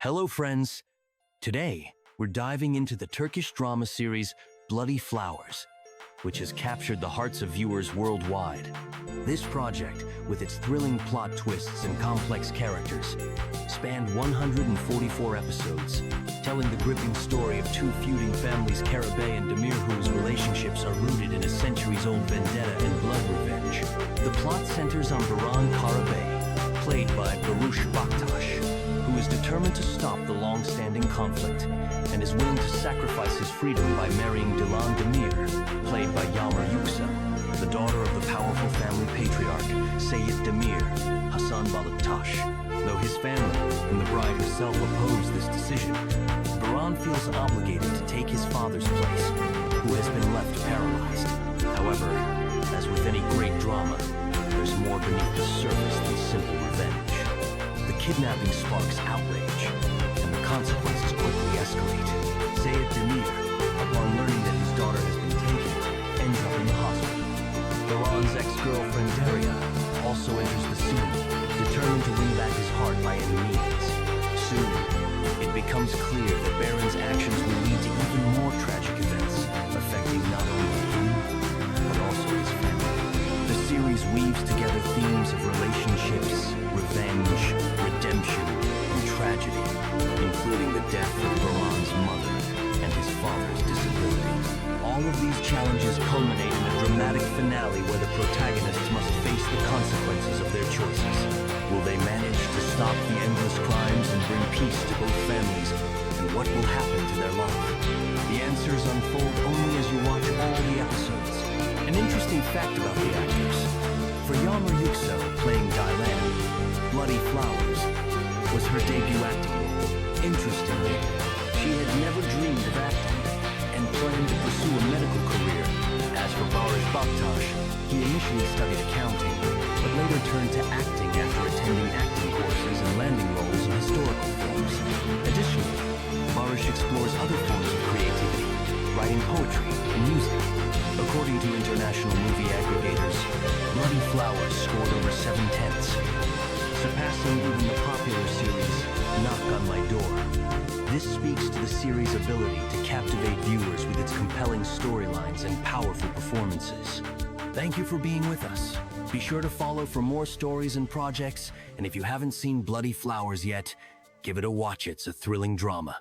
Hello friends! Today, we're diving into the Turkish drama series Bloody Flowers, which has captured the hearts of viewers worldwide. This project, with its thrilling plot twists and complex characters, spanned 144 episodes, telling the gripping story of two feuding families, Karabey and Demir, whose relationships are rooted in a centuries-old vendetta and blood revenge. The plot centers on Baran Karabey, played by Barıs, who is determined to stop the long-standing conflict and is willing to sacrifice his freedom by marrying Dilan Demir, played by Yagmur Yuksel, the daughter of the powerful family patriarch Seyit Demir, Hasan Baktas. Though his family and the bride herself oppose this decision, Baran feels obligated to take his father's place, who has been left paralyzed. However, as with any great drama, there's more beneath the surface than simple revenge. The kidnapping sparks outrage, and the consequences quickly escalate. Seyit Demir, upon learning that his daughter has been taken, ends up in the hospital. Baran's ex-girlfriend Daria also enters the scene, determined to win back his heart by any means. Soon, it becomes clear that Baran's actions will lead to even more tragic events, affecting not only him, but also his family. The series weaves together themes of relationships, revenge, redemption, and tragedy, including the death of Baran's mother and his father's disability. All of these challenges culminate in a dramatic finale where the protagonists must face the consequences of their choices. Will they manage to stop the endless crimes and bring peace to both families? And what will happen to their love? The answers unfold only as you watch all the episodes. An interesting fact about the actors: for Yagmur Yuksel playing Dilan, Bloody Flowers was her debut acting role. Interestingly, she had never dreamed of acting and planned to pursue a medical career. As for Baktas, he initially studied accounting, but later turned to acting after attending acting courses and landing roles in historical films. Additionally, Baris explores other forms of creativity, writing poetry and music. According to international movie aggregators, Bloody Flowers scored over 7/10, surpassing even the popular series Knock on My Door. This speaks to the series' ability to captivate viewers with its compelling storylines and powerful performances. Thank you for being with us. Be sure to follow for more stories and projects, and if you haven't seen Bloody Flowers yet, give it a watch. It's a thrilling drama.